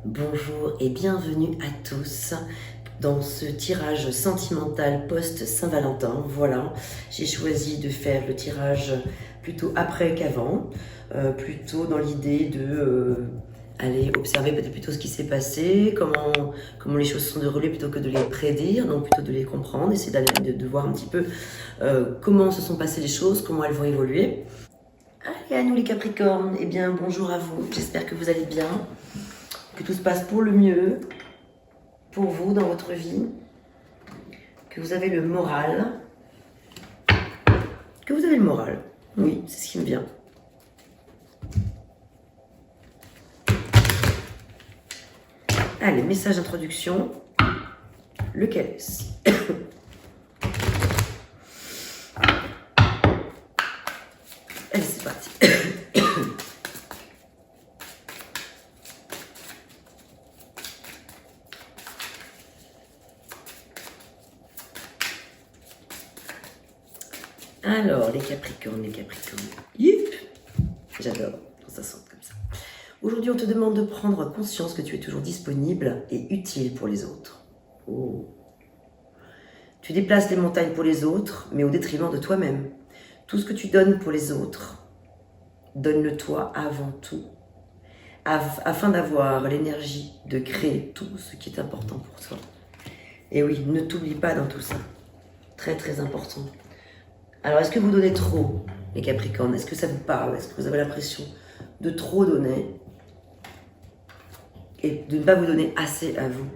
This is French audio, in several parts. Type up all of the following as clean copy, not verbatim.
Bonjour et bienvenue à tous dans ce tirage sentimental post-Saint-Valentin. Voilà, j'ai choisi de faire le tirage plutôt après qu'avant, plutôt dans l'idée de aller observer peut-être plutôt ce qui s'est passé, comment les choses se sont déroulées plutôt que de les prédire, donc plutôt de les comprendre, essayer de voir un petit peu comment se sont passées les choses, comment elles vont évoluer. Allez, à nous les Capricornes, eh bien bonjour à vous, j'espère que vous allez bien. Que tout se passe pour le mieux, pour vous dans votre vie, que vous avez le moral, oui, c'est ce qui me vient. Allez, message d'introduction, lequel est-ce? Allez, c'est parti. Alors, les Capricornes. Yip, j'adore quand ça sent comme ça. Aujourd'hui, on te demande de prendre conscience que tu es toujours disponible et utile pour les autres. Oh. Tu déplaces les montagnes pour les autres, mais au détriment de toi-même. Tout ce que tu donnes pour les autres, donne-le toi avant tout, afin d'avoir l'énergie de créer tout ce qui est important pour toi. Et oui, ne t'oublie pas dans tout ça. Très, très important. Alors, est-ce que vous donnez trop, les Capricornes? Est-ce que ça vous parle? Est-ce que vous avez l'impression de trop donner et de ne pas vous donner assez à vous?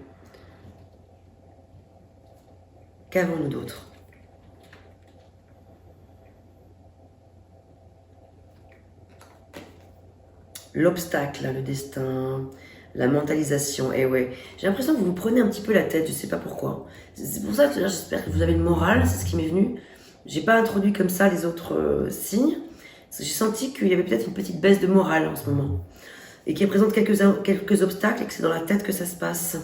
Qu'avons-nous d'autre? L'obstacle, le destin, la mentalisation, et ouais. J'ai l'impression que vous vous prenez un petit peu la tête, je ne sais pas pourquoi. C'est pour ça que j'espère que vous avez le moral, c'est ce qui m'est venu. J'ai pas introduit comme ça les autres signes. J'ai senti qu'il y avait peut-être une petite baisse de morale en ce moment. Et qui représente quelques obstacles et que c'est dans la tête que ça se passe.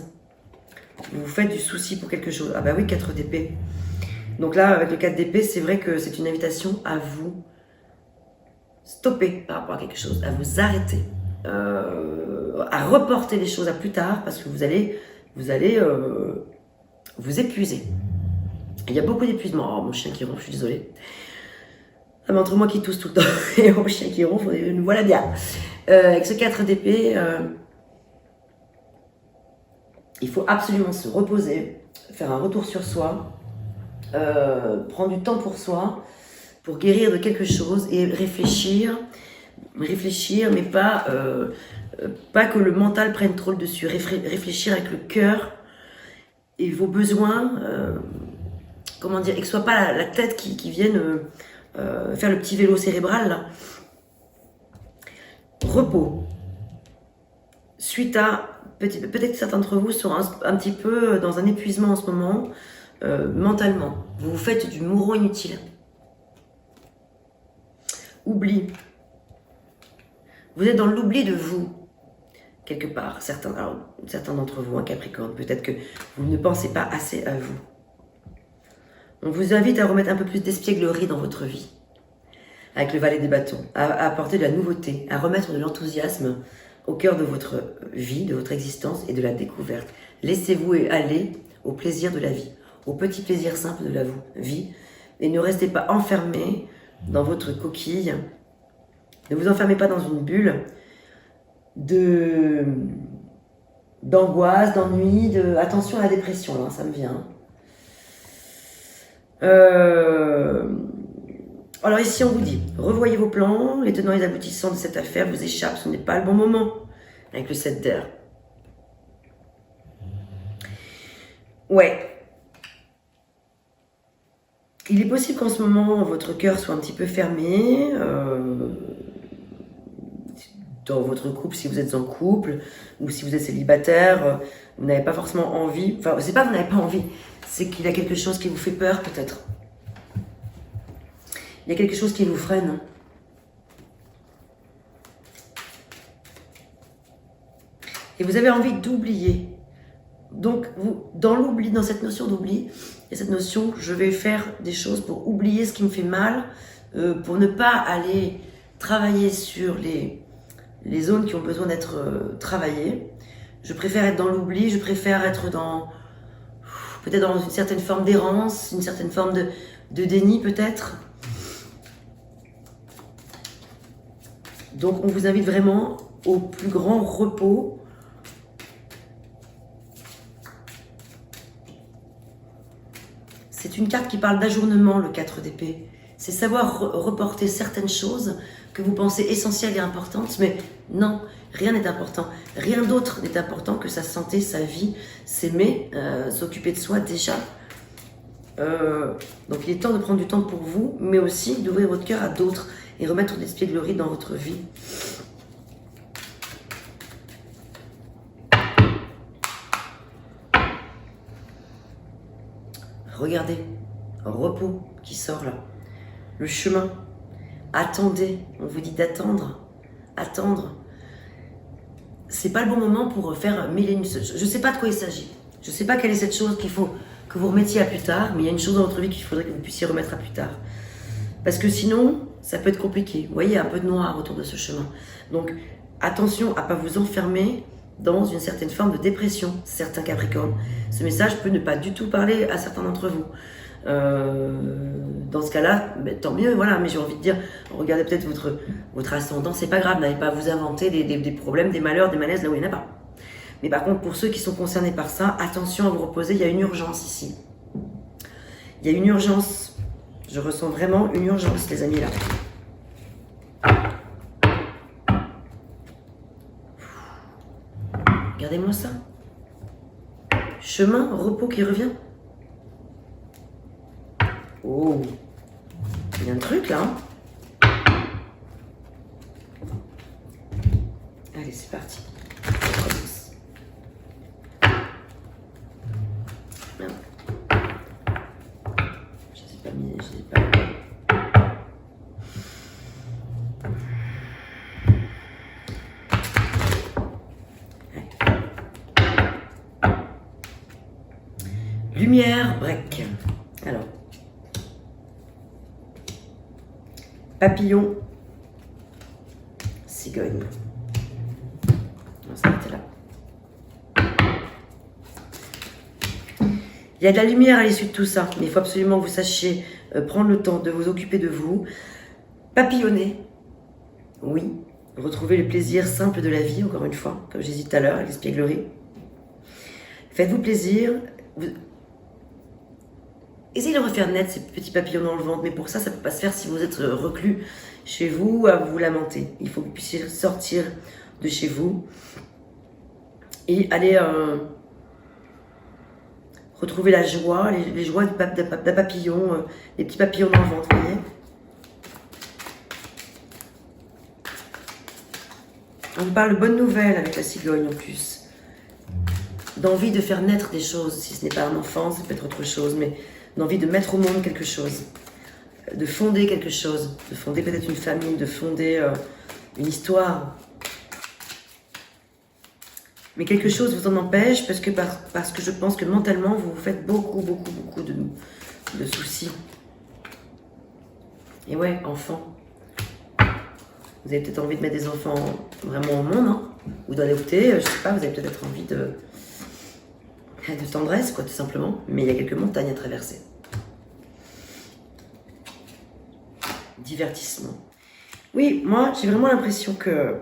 Vous vous faites du souci pour quelque chose. Ah bah oui, 4 d'épée. Donc là, avec le 4 d'épée, c'est vrai que c'est une invitation à vous stopper par rapport à quelque chose, à vous arrêter, à reporter les choses à plus tard parce que vous allez vous épuiser. Il y a beaucoup d'épuisement. Oh, mon chien qui ronfle, je suis désolée. Ah, mais entre moi qui tousse tout le temps et mon chien qui ronfle, nous voilà bien. Avec ce 4 d'épée, il faut absolument se reposer, faire un retour sur soi, prendre du temps pour soi, pour guérir de quelque chose et réfléchir, mais pas que le mental prenne trop le dessus. Réfléchir avec le cœur et vos besoins, comment dire, et que ce soit pas la tête qui vienne faire le petit vélo cérébral là. Repos. Suite à, peut-être que certains d'entre vous sont un petit peu dans un épuisement en ce moment, mentalement. Vous vous faites du mouron inutile. Oubli. Vous êtes dans l'oubli de vous, quelque part. Certains d'entre vous, un Capricorne, peut-être que vous ne pensez pas assez à vous. On vous invite à remettre un peu plus d'espièglerie dans votre vie, avec le valet des bâtons, à apporter de la nouveauté, à remettre de l'enthousiasme au cœur de votre vie, de votre existence et de la découverte. Laissez-vous aller au plaisir de la vie, au petit plaisir simple de la vie, et ne restez pas enfermé dans votre coquille. Ne vous enfermez pas dans une bulle d'angoisse, d'ennui, attention à la dépression, là, ça me vient. Alors ici on vous dit, revoyez vos plans, les tenants et les aboutissants de cette affaire vous échappent, ce n'est pas le bon moment, avec le 7 d'air. Ouais. Il est possible qu'en ce moment, votre cœur soit un petit peu fermé, dans votre couple, si vous êtes en couple, ou si vous êtes célibataire, vous n'avez pas forcément envie, enfin, c'est pas que vous n'avez pas envie, c'est qu'il y a quelque chose qui vous fait peur, peut-être. Il y a quelque chose qui vous freine. Et vous avez envie d'oublier. Donc, vous, dans l'oubli, dans cette notion d'oubli, il y a cette notion, je vais faire des choses pour oublier ce qui me fait mal, pour ne pas aller travailler sur les zones qui ont besoin d'être travaillées, Je préfère être dans l'oubli, je préfère être dans... peut-être dans une certaine forme d'errance, une certaine forme de déni peut-être. Donc on vous invite vraiment au plus grand repos. C'est une carte qui parle d'ajournement, le 4 d'épée. C'est savoir reporter certaines choses que vous pensez essentielles et importantes, mais non, rien n'est important. Rien d'autre n'est important que sa santé, sa vie, s'aimer, s'occuper de soi déjà. Donc il est temps de prendre du temps pour vous, mais aussi d'ouvrir votre cœur à d'autres et remettre des espiègleries dans votre vie. Regardez, repos qui sort là. Le chemin. Attendez, on vous dit d'attendre. Attendre. C'est pas le bon moment pour faire mille et une... Je sais pas de quoi il s'agit. Je sais pas quelle est cette chose qu'il faut que vous remettiez à plus tard, mais il y a une chose dans votre vie qu'il faudrait que vous puissiez remettre à plus tard. Parce que sinon, ça peut être compliqué. Vous voyez, il y a un peu de noir autour de ce chemin. Donc, attention à ne pas vous enfermer dans une certaine forme de dépression, certains Capricornes. Ce message peut ne pas du tout parler à certains d'entre vous. Dans ce cas-là, tant mieux, voilà. Mais j'ai envie de dire, regardez peut-être votre ascendant, c'est pas grave, n'allez pas vous inventer des problèmes, des malheurs, des malaises là où il n'y en a pas. Mais par contre, pour ceux qui sont concernés par ça, attention à vous reposer, il y a une urgence ici. Il y a une urgence. Je ressens vraiment une urgence, les amis, là. Regardez-moi ça. Chemin, repos qui revient. Oh, il y a un truc là. Allez, c'est parti. Merde. Je sais pas mis, je sais pas. Lumière, break. Alors. Papillon, cigogne. On va s'arrêter là. Il y a de la lumière à l'issue de tout ça, mais il faut absolument que vous sachiez prendre le temps de vous occuper de vous. Papillonner, oui. Retrouver le plaisir simple de la vie, encore une fois, comme j'ai dit tout à l'heure, avec l'espièglerie. Faites-vous plaisir. Essayez de refaire net ces petits papillons dans le ventre, mais pour ça, ça ne peut pas se faire si vous êtes reclus chez vous à vous lamenter. Il faut que vous puissiez sortir de chez vous et aller retrouver la joie, les joies d'un papillon, les petits papillons dans le ventre, vous voyez. On parle de bonnes nouvelles avec la cigogne en plus. D'envie de faire naître des choses, si ce n'est pas un enfant, ça peut être autre chose, mais d'envie de mettre au monde quelque chose, de fonder quelque chose, de fonder peut-être une famille, de fonder une histoire. Mais quelque chose vous en empêche parce que je pense que mentalement, vous vous faites beaucoup de soucis. Et ouais, enfants. Vous avez peut-être envie de mettre des enfants vraiment au monde, hein, ou d'adopter, je sais pas, vous avez peut-être envie de tendresse, quoi, tout simplement. Mais il y a quelques montagnes à traverser. Divertissement. Oui, moi, j'ai vraiment l'impression que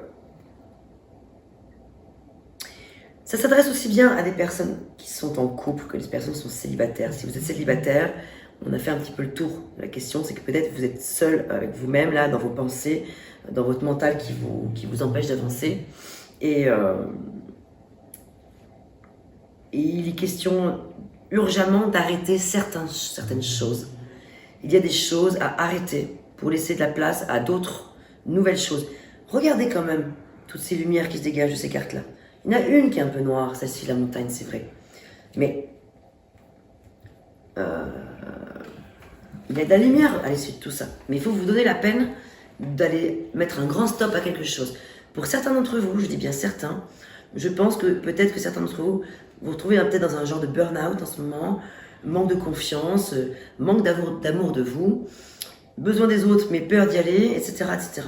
ça s'adresse aussi bien à des personnes qui sont en couple que les personnes qui sont célibataires. Si vous êtes célibataire, on a fait un petit peu le tour. La question, c'est que peut-être vous êtes seul avec vous-même, là, dans vos pensées, dans votre mental qui vous empêche d'avancer. Et il est question urgemment d'arrêter certaines choses. Il y a des choses à arrêter pour laisser de la place à d'autres nouvelles choses. Regardez quand même toutes ces lumières qui se dégagent de ces cartes-là. Il y en a une qui est un peu noire, celle-ci, la montagne, c'est vrai. Mais il y a de la lumière à l'issue de tout ça. Mais il faut vous donner la peine d'aller mettre un grand stop à quelque chose. Pour certains d'entre vous, je dis bien certains, je pense que peut-être que certains d'entre vous vous retrouvez peut-être dans un genre de burn-out en ce moment, manque de confiance, manque d'amour de vous, besoin des autres mais peur d'y aller, etc., etc.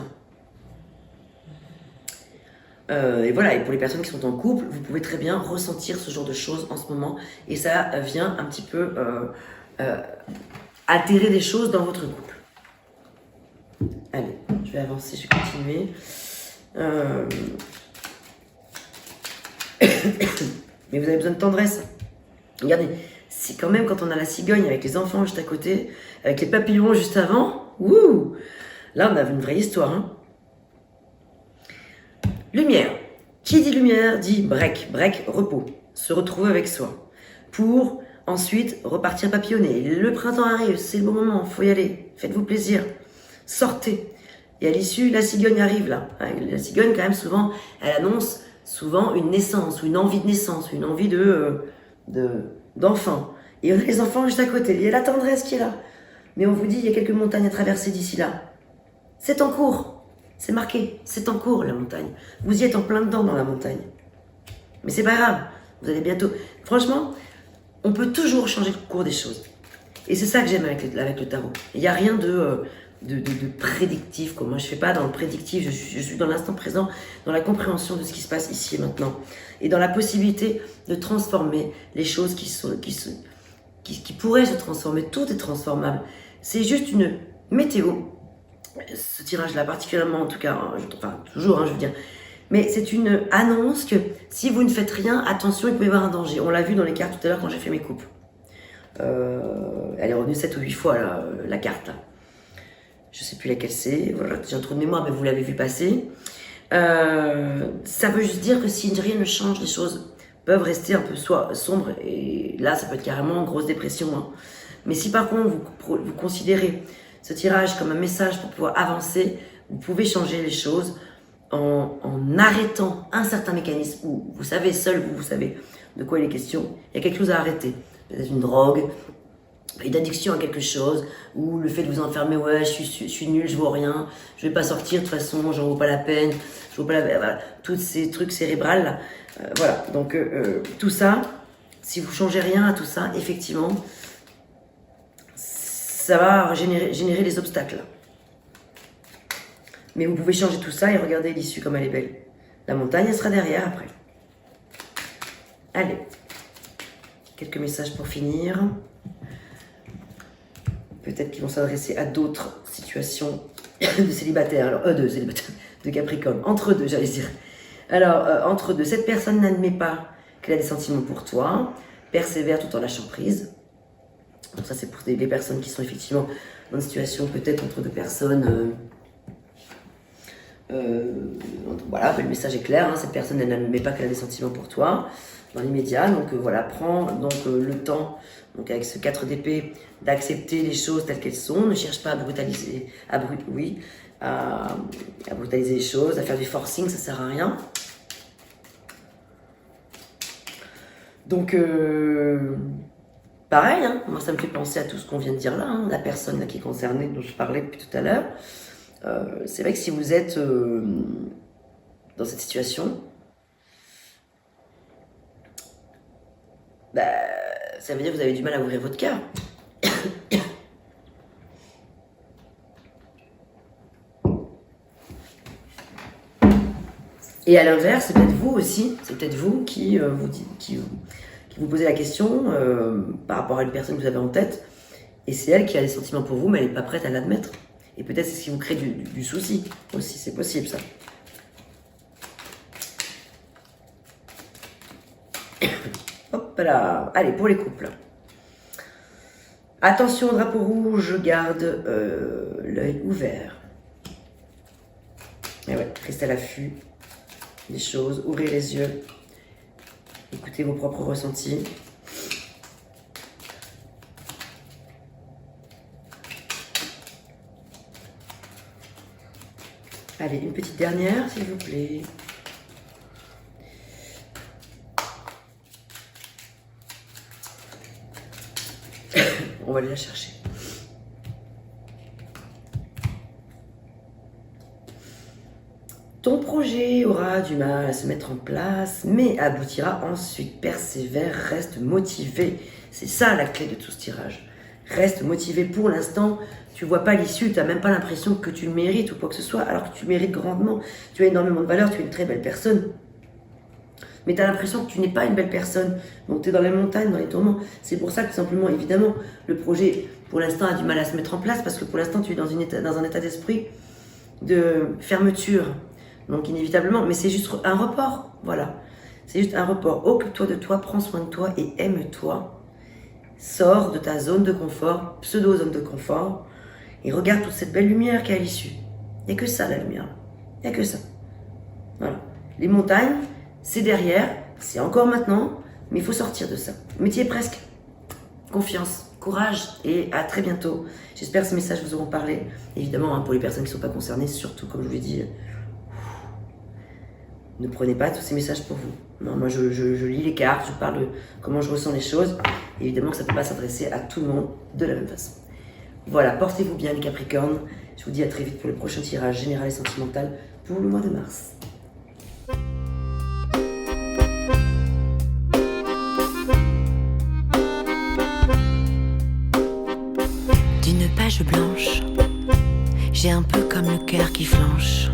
Et voilà, et pour les personnes qui sont en couple, vous pouvez très bien ressentir ce genre de choses en ce moment. Et ça vient un petit peu altérer des choses dans votre couple. Allez, je vais avancer, je vais continuer. Mais vous avez besoin de tendresse. Regardez, c'est quand même quand on a la cigogne avec les enfants juste à côté, avec les papillons juste avant, wouh, là on a une vraie histoire. Hein. Lumière. Qui dit lumière dit break, repos, se retrouver avec soi. Pour ensuite repartir papillonner. Le printemps arrive, c'est le bon moment, faut y aller, faites-vous plaisir, sortez. Et à l'issue, la cigogne arrive là. La cigogne quand même souvent, elle annonce souvent une naissance, ou une envie de naissance, une envie d'enfant. Et on a les enfants juste à côté, il y a la tendresse qui est là. Mais on vous dit, il y a quelques montagnes à traverser d'ici là. C'est en cours. C'est marqué, c'est en cours la montagne. Vous y êtes en plein dedans dans la montagne. Mais c'est pas grave, vous allez bientôt... Franchement, on peut toujours changer le cours des choses. Et c'est ça que j'aime avec le tarot. Il n'y a rien de prédictif. Moi, je ne fais pas dans le prédictif, je suis dans l'instant présent, dans la compréhension de ce qui se passe ici et maintenant. Et dans la possibilité de transformer les choses qui pourraient se transformer. Tout est transformable. C'est juste une météo. Ce tirage-là, particulièrement en tout cas, enfin toujours, je veux dire, mais c'est une annonce que si vous ne faites rien, attention, il peut y avoir un danger. On l'a vu dans les cartes tout à l'heure quand j'ai fait mes coupes. Elle est revenue 7 ou 8 fois, là, la carte. Là. Je ne sais plus laquelle c'est, voilà, j'ai un trou de mémoire, mais vous l'avez vu passer. Ça veut juste dire que si rien ne change, les choses peuvent rester un peu sombres, et là, ça peut être carrément une grosse dépression. Hein. Mais si par contre, vous considérez ce tirage comme un message pour pouvoir avancer, vous pouvez changer les choses en arrêtant un certain mécanisme où vous savez, seul vous savez de quoi il est question. Il y a quelque chose à arrêter. Peut-être une drogue, une addiction à quelque chose, ou le fait de vous enfermer, ouais, je suis nul, je vaux rien, je vais pas sortir, de toute façon, j'en vaux pas la peine, je vaux pas la... Voilà, tous ces trucs cérébrales, là. Voilà, donc tout ça, si vous changez rien à tout ça, effectivement, ça va générer des obstacles. Mais vous pouvez changer tout ça et regarder l'issue comme elle est belle. La montagne, elle sera derrière après. Allez. Quelques messages pour finir. Peut-être qu'ils vont s'adresser à d'autres situations de célibataires. Alors, de Capricorne. Entre deux, j'allais dire. Alors, entre deux, cette personne n'admet pas qu'elle a des sentiments pour toi. Persévère tout en lâchant prise. Donc ça, c'est pour les personnes qui sont effectivement dans une situation peut-être entre deux personnes. Voilà, le message est clair. Hein, cette personne, elle n'admet pas qu'elle a des sentiments pour toi dans l'immédiat. Donc voilà, prends le temps, donc avec ce 4 d'épée, d'accepter les choses telles qu'elles sont. Ne cherche pas à brutaliser, à brutaliser les choses, à faire du forcing, ça sert à rien. Donc pareil, hein, moi ça me fait penser à tout ce qu'on vient de dire là, hein, la personne là, qui est concernée, dont je parlais depuis tout à l'heure. C'est vrai que si vous êtes dans cette situation, bah, ça veut dire que vous avez du mal à ouvrir votre cœur. Et à l'inverse, c'est peut-être vous aussi, c'est peut-être vous qui vous posez la question par rapport à une personne que vous avez en tête, et c'est elle qui a des sentiments pour vous, mais elle n'est pas prête à l'admettre. Et peut-être c'est ce qui vous crée du souci aussi, c'est possible ça. Hop là, allez, pour les couples. Attention, drapeau rouge, garde l'œil ouvert. Et ouais, restez à l'affût des choses, ouvrez les yeux, écoutez vos propres ressentis. Allez, une petite dernière, s'il vous plaît. On va aller la chercher. Ton projet aura du mal à se mettre en place, mais aboutira ensuite. Persévère, reste motivé. C'est ça la clé de tout ce tirage. Reste motivé pour l'instant. Tu vois pas l'issue, tu n'as même pas l'impression que tu le mérites ou quoi que ce soit, alors que tu mérites grandement. Tu as énormément de valeur, tu es une très belle personne. Mais tu as l'impression que tu n'es pas une belle personne. Donc tu es dans les montagnes, dans les tourments. C'est pour ça que tout simplement, évidemment, le projet, pour l'instant, a du mal à se mettre en place, parce que pour l'instant, tu es dans un état d'esprit de fermeture. Donc inévitablement, mais c'est juste un report, voilà. C'est juste un report. Occupe-toi de toi, prends soin de toi et aime-toi. Sors de ta zone de confort, pseudo-zone de confort, et regarde toute cette belle lumière qui est à l'issue. Il n'y a que ça, la lumière. Il n'y a que ça. Voilà. Les montagnes, c'est derrière, c'est encore maintenant, mais il faut sortir de ça. Mais tu y es presque. Confiance, courage, et à très bientôt. J'espère que ces messages vous auront parlé. Évidemment, hein, pour les personnes qui ne sont pas concernées, surtout, comme je vous l'ai dit, ne prenez pas tous ces messages pour vous. Non, moi, je lis les cartes, je parle de comment je ressens les choses. Évidemment que ça ne peut pas s'adresser à tout le monde de la même façon. Voilà, portez-vous bien les Capricornes. Je vous dis à très vite pour le prochain tirage général et sentimental pour le mois de mars. D'une page blanche, j'ai un peu comme le cœur qui flanche.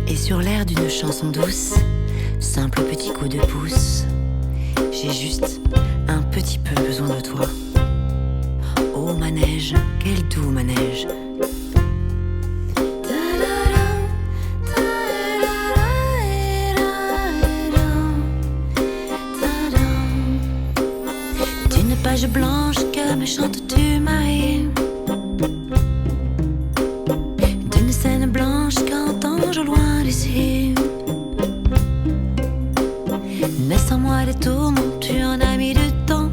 Et sur l'air d'une chanson douce, simple petit coup de pouce, j'ai juste un petit peu besoin de toi. Oh manège, quel doux manège. D'une page blanche que me chantes-tu Marie, d'une scène blanche qu'entends-je au loin d'ici. Naissant moi des tourments, tu en as mis du temps.